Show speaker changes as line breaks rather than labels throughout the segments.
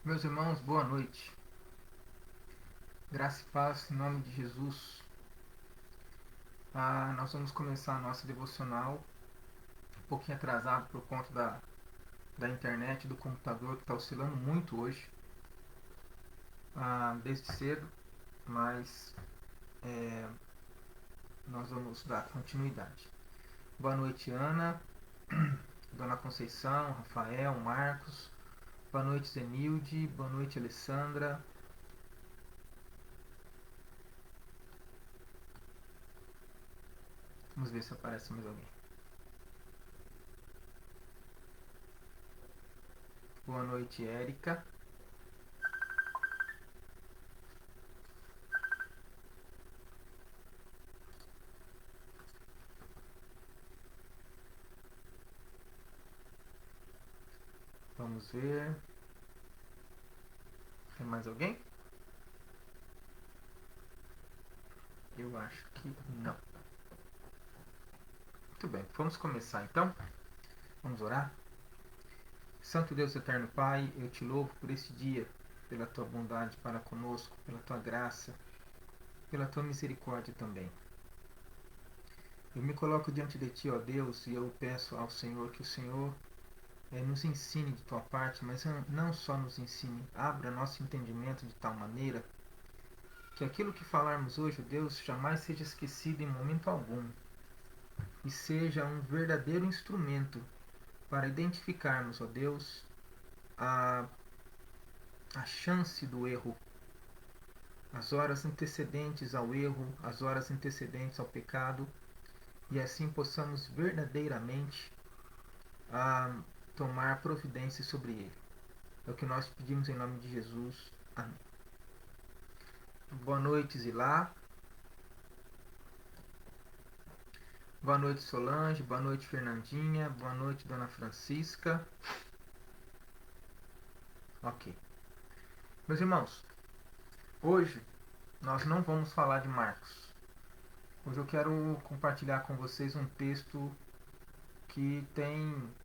Meus irmãos, boa noite. Graça e paz em nome de Jesus. Nós vamos começar a nossa devocional um pouquinho atrasado por conta da internet, do computador que está oscilando muito hoje, desde cedo, mas nós vamos dar continuidade. Boa noite, Ana, Dona Conceição, Rafael, Marcos. Boa noite, Zenilde. Boa noite, Alessandra. Vamos ver se aparece mais alguém. Boa noite, Érica. Vamos ver. Tem mais alguém? Eu acho que não. Muito bem, vamos começar então. Vamos orar? Santo Deus eterno Pai, eu te louvo por este dia, pela tua bondade para conosco, pela tua graça, pela tua misericórdia também. Eu me coloco diante de ti, ó Deus, e eu peço ao Senhor que o Senhor nos ensine de tua parte, mas não só nos ensine, abra nosso entendimento de tal maneira que aquilo que falarmos hoje, Deus, jamais seja esquecido em momento algum e seja um verdadeiro instrumento para identificarmos, ó Deus, a, a chance do erro, as horas antecedentes ao erro, as horas antecedentes ao pecado, e assim possamos verdadeiramente tomar providência sobre ele. É o que nós pedimos em nome de Jesus. Amém. Boa noite, Zilá. Boa noite, Solange. Boa noite, Fernandinha. Boa noite, Dona Francisca. Ok. Meus irmãos, hoje nós não vamos falar de Marcos. Hoje eu quero compartilhar com vocês um texto que é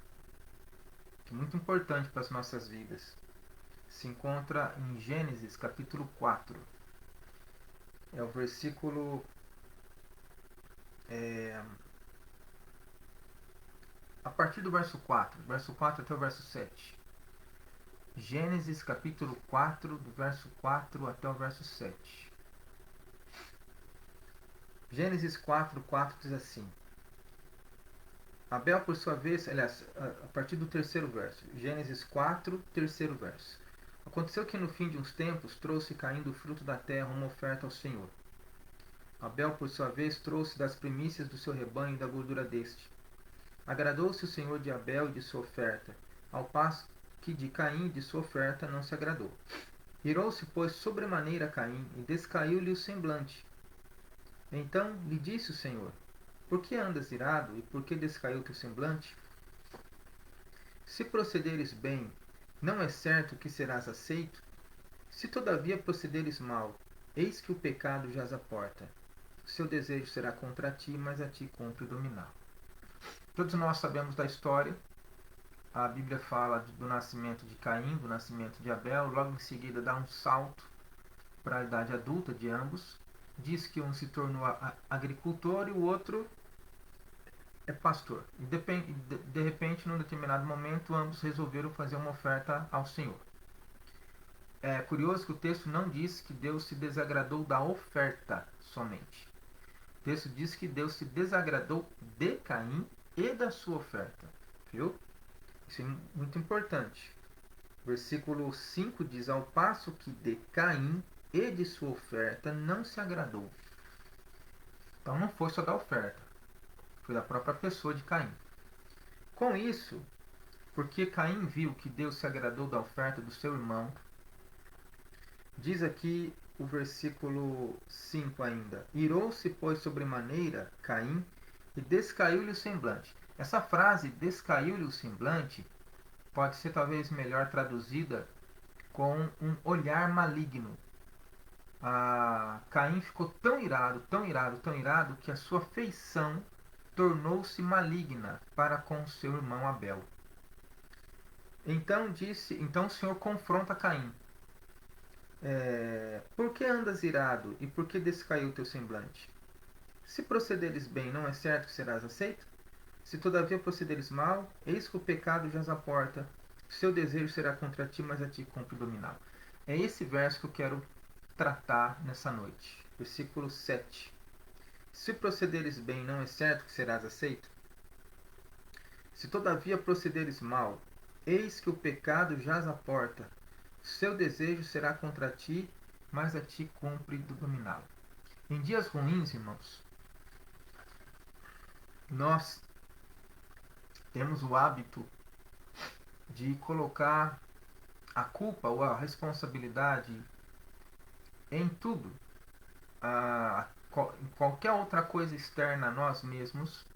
muito importante para as nossas vidas. Se encontra em Gênesis capítulo 4. É o versículo a partir do verso 4 até o verso 7. Gênesis capítulo 4, do verso 4 até o verso 7. Gênesis 4 diz assim: Abel, por sua vez, aliás, a partir do terceiro verso. Gênesis 4, terceiro verso. Aconteceu que no fim de uns tempos trouxe Caim do fruto da terra uma oferta ao Senhor. Abel, por sua vez, trouxe das primícias do seu rebanho e da gordura deste. Agradou-se o Senhor de Abel e de sua oferta, ao passo que de Caim e de sua oferta não se agradou. Irou-se, pois, sobremaneira Caim, e descaiu-lhe o semblante. Então lhe disse o Senhor: Por que andas irado, e por que descaiu teu semblante? Se procederes bem, não é certo que serás aceito? Se todavia procederes mal, eis que o pecado jaz à porta. Seu desejo será contra ti, mas a ti cumpre dominá-lo. Todos nós sabemos da história. A Bíblia fala do nascimento de Caim, do nascimento de Abel. Logo em seguida dá um salto para a idade adulta de ambos. Diz que um se tornou agricultor e o outro é pastor. E de repente, num determinado momento, ambos resolveram fazer uma oferta ao Senhor. É curioso que o texto não diz que Deus se desagradou da oferta somente. O texto diz que Deus se desagradou de Caim e da sua oferta. Viu? Isso é muito importante. Versículo 5 diz: Ao passo que de Caim e de sua oferta não se agradou. Então não foi só da oferta, foi da própria pessoa de Caim. Com isso, porque Caim viu que Deus se agradou da oferta do seu irmão, diz aqui o versículo 5 ainda: Irou-se, pois, sobremaneira Caim e descaiu-lhe o semblante. Essa frase, descaiu-lhe o semblante, pode ser talvez melhor traduzida com um olhar maligno. Caim ficou tão irado, tão irado, tão irado, que a sua feição tornou-se maligna para com seu irmão Abel. Então o Senhor confronta Caim. Por que andas irado e por que descaiu o teu semblante? Se procederes bem, não é certo que serás aceito? Se todavia procederes mal, eis que o pecado jaz à porta. O seu desejo será contra ti, mas a ti cumpre dominá-lo. É esse verso que eu quero tratar nessa noite. Versículo 7. Se procederes bem, não é certo que serás aceito? Se todavia procederes mal, eis que o pecado jaz à porta. Seu desejo será contra ti, mas a ti cumpre dominá-lo. Em dias ruins, irmãos, nós temos o hábito de colocar a culpa ou a responsabilidade em tudo, em qualquer outra coisa externa a nós mesmos,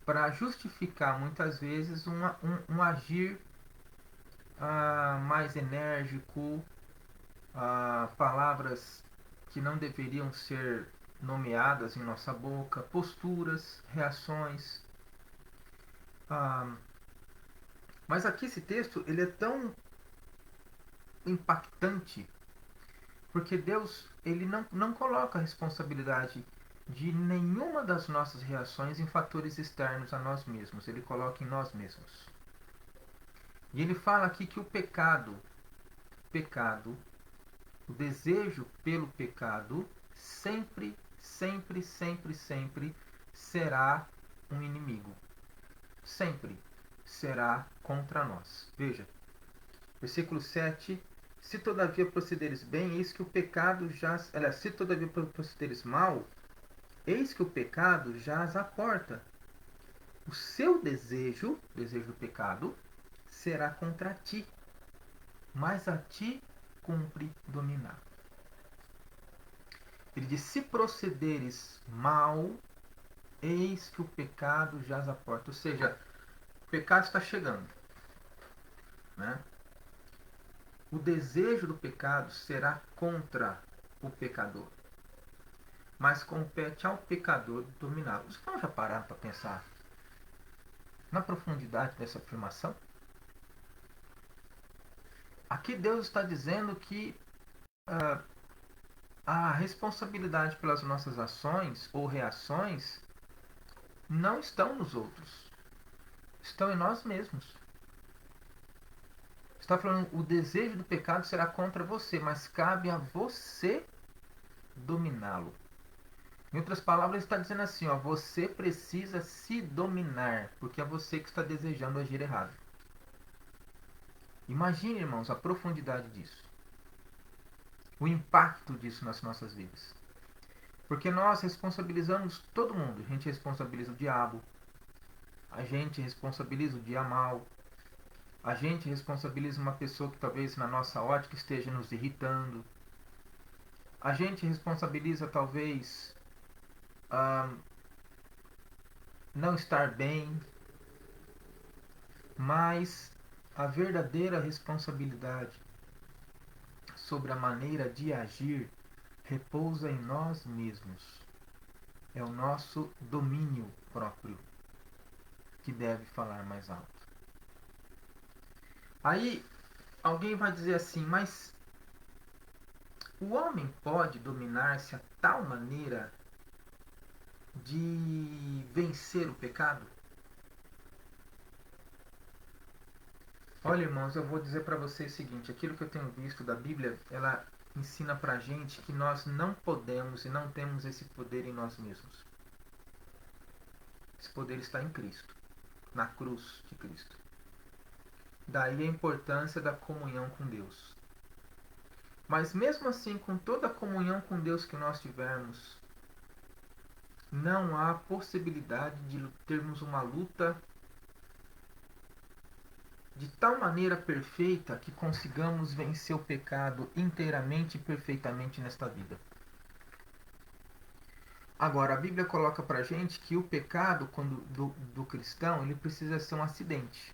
para justificar muitas vezes um agir mais enérgico, palavras que não deveriam ser nomeadas em nossa boca, posturas, reações. Mas aqui esse texto ele é tão impactante porque Deus ele não coloca a responsabilidade de nenhuma das nossas reações em fatores externos a nós mesmos. Ele coloca em nós mesmos. E ele fala aqui que o pecado, o desejo pelo pecado, sempre, sempre, sempre, sempre será um inimigo. Sempre será contra nós. Veja, versículo 7. Se todavia procederes bem, eis que o pecado jaz... Se todavia procederes mal, eis que o pecado jaz à porta. O seu desejo do pecado, será contra ti, mas a ti cumpre dominar. Ele diz, se procederes mal, eis que o pecado jaz à porta. Ou seja, o pecado está chegando. Né? O desejo do pecado será contra o pecador. Mas compete ao pecador dominá-lo. Os irmãos já pararam para pensar na profundidade dessa afirmação? Aqui Deus está dizendo que a responsabilidade pelas nossas ações ou reações não estão nos outros, estão em nós mesmos. Está falando, o desejo do pecado será contra você, mas cabe a você dominá-lo. Em outras palavras, está dizendo assim, ó, você precisa se dominar, porque é você que está desejando agir errado. Imagine, irmãos, a profundidade disso. O impacto disso nas nossas vidas. Porque nós responsabilizamos todo mundo. A gente responsabiliza o diabo. A gente responsabiliza o dia mal. A gente responsabiliza uma pessoa que talvez na nossa ótica esteja nos irritando. A gente responsabiliza talvez não estar bem. Mas a verdadeira responsabilidade sobre a maneira de agir repousa em nós mesmos. É o nosso domínio próprio que deve falar mais alto. Aí alguém vai dizer assim, mas o homem pode dominar-se a tal maneira de vencer o pecado? Olha, irmãos, eu vou dizer para vocês o seguinte, aquilo que eu tenho visto da Bíblia, ela ensina pra gente que nós não podemos e não temos esse poder em nós mesmos. Esse poder está em Cristo, na cruz de Cristo. Daí a importância da comunhão com Deus. Mas mesmo assim, com toda a comunhão com Deus que nós tivermos, não há possibilidade de termos uma luta de tal maneira perfeita que consigamos vencer o pecado inteiramente e perfeitamente nesta vida. Agora, a Bíblia coloca pra gente que o pecado do cristão ele precisa ser um acidente.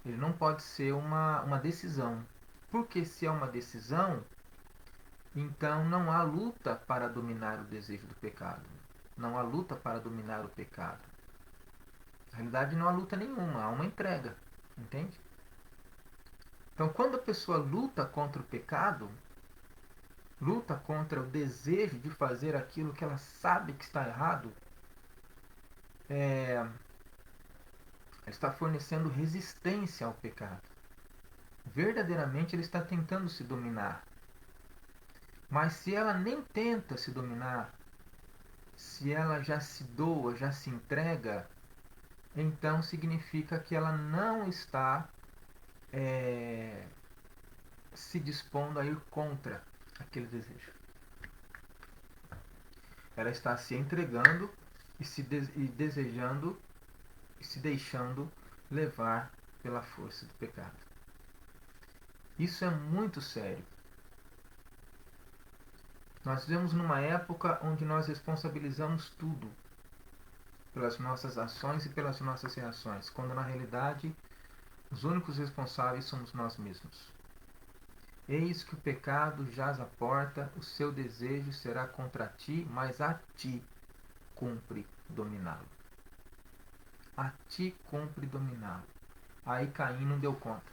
Ele não pode ser uma decisão. Porque se é uma decisão, então não há luta para dominar o desejo do pecado. Não há luta para dominar o pecado. Na realidade, não há luta nenhuma, há uma entrega. Entende? Então, quando a pessoa luta contra o pecado, luta contra o desejo de fazer aquilo que ela sabe que está errado, ela está fornecendo resistência ao pecado. Verdadeiramente, ele está tentando se dominar. Mas se ela nem tenta se dominar, se ela já se doa, já se entrega, então significa que ela não está é, se dispondo a ir contra aquele desejo. Ela está se entregando e desejando e se deixando levar pela força do pecado. Isso é muito sério. Nós vivemos numa época onde nós responsabilizamos tudo pelas nossas ações e pelas nossas reações, quando na realidade os únicos responsáveis somos nós mesmos. Eis que o pecado jaz à porta, o seu desejo será contra ti, mas a ti cumpre dominá-lo. A ti cumpre dominá-lo. Aí Caim não deu conta.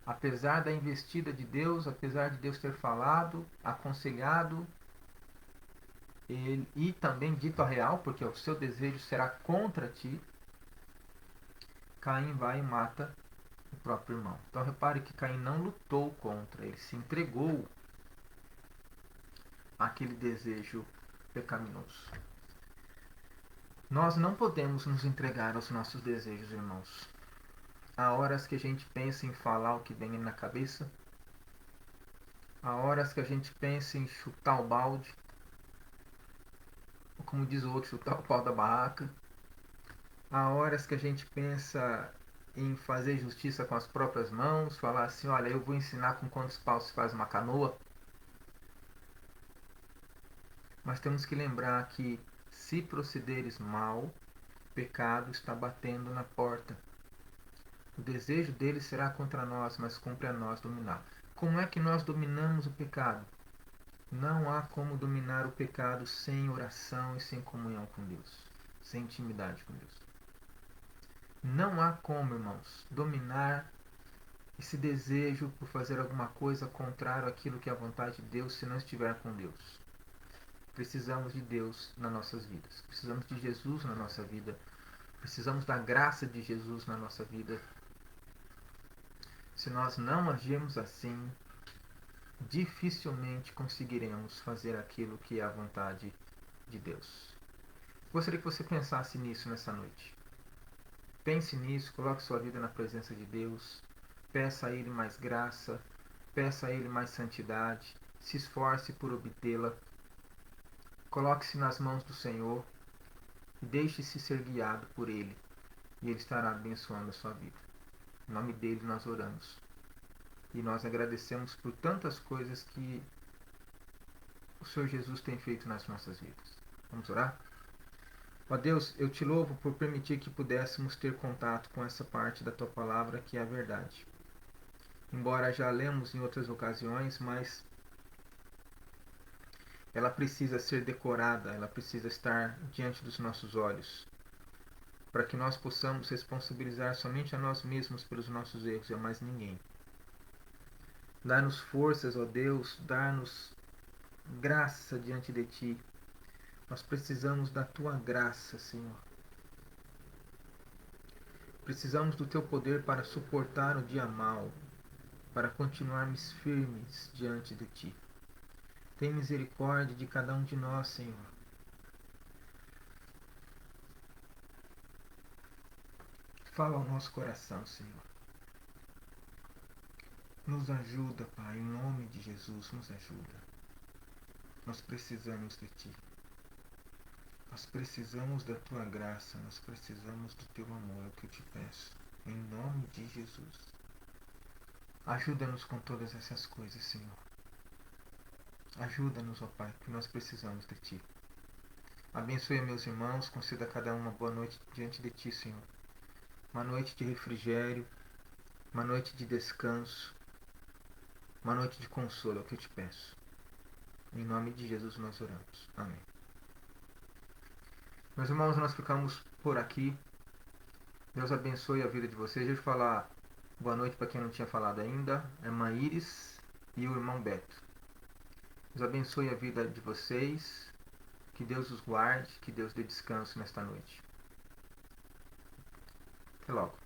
Apesar da investida de Deus, apesar de Deus ter falado, aconselhado, e também dito a real, porque o seu desejo será contra ti, Caim vai e mata o próprio irmão. Então repare que Caim não lutou contra, ele se entregou àquele desejo pecaminoso. Nós não podemos nos entregar aos nossos desejos, irmãos. Há horas que a gente pensa em falar o que vem na cabeça, há horas que a gente pensa em chutar o balde, ou como diz o outro, chutar o pau da barraca. Há horas que a gente pensa em fazer justiça com as próprias mãos, falar assim, olha, eu vou ensinar com quantos paus se faz uma canoa. Mas temos que lembrar que se procederes mal, o pecado está batendo na porta. O desejo dele será contra nós, mas cumpre a nós dominar. Como é que nós dominamos o pecado? Não há como dominar o pecado sem oração e sem comunhão com Deus, sem intimidade com Deus. Não há como, irmãos, dominar esse desejo por fazer alguma coisa contrário àquilo que é a vontade de Deus se não estiver com Deus. Precisamos de Deus nas nossas vidas. Precisamos de Jesus na nossa vida. Precisamos da graça de Jesus na nossa vida. Se nós não agirmos assim, dificilmente conseguiremos fazer aquilo que é a vontade de Deus. Gostaria que você pensasse nisso nessa noite. Pense nisso, coloque sua vida na presença de Deus, peça a Ele mais graça, peça a Ele mais santidade, se esforce por obtê-la, coloque-se nas mãos do Senhor e deixe-se ser guiado por Ele, e Ele estará abençoando a sua vida. Em nome dele nós oramos. E nós agradecemos por tantas coisas que o Senhor Jesus tem feito nas nossas vidas. Vamos orar? Ó Deus, eu te louvo por permitir que pudéssemos ter contato com essa parte da tua palavra que é a verdade. Embora já lemos em outras ocasiões, mas ela precisa ser decorada, ela precisa estar diante dos nossos olhos, para que nós possamos responsabilizar somente a nós mesmos pelos nossos erros e a mais ninguém. Dá-nos forças, ó Deus, dá-nos graça diante de Ti. Nós precisamos da Tua graça, Senhor. Precisamos do Teu poder para suportar o dia mau, para continuarmos firmes diante de Ti. Tem misericórdia de cada um de nós, Senhor. Fala ao nosso coração, Senhor. Nos ajuda, Pai, em nome de Jesus, nos ajuda. Nós precisamos de Ti. Nós precisamos da Tua graça, nós precisamos do Teu amor, é o que eu te peço. Em nome de Jesus. Ajuda-nos com todas essas coisas, Senhor. Ajuda-nos, ó Pai, que nós precisamos de Ti. Abençoe meus irmãos, conceda a cada um uma boa noite diante de Ti, Senhor. Uma noite de refrigério, uma noite de descanso, uma noite de consolo, é o que eu te peço. Em nome de Jesus nós oramos. Amém. Meus irmãos, nós ficamos por aqui. Deus abençoe a vida de vocês. Deixa eu falar boa noite para quem não tinha falado ainda. É irmã Iris e o irmão Beto. Deus abençoe a vida de vocês. Que Deus os guarde. Que Deus dê descanso nesta noite. Até logo.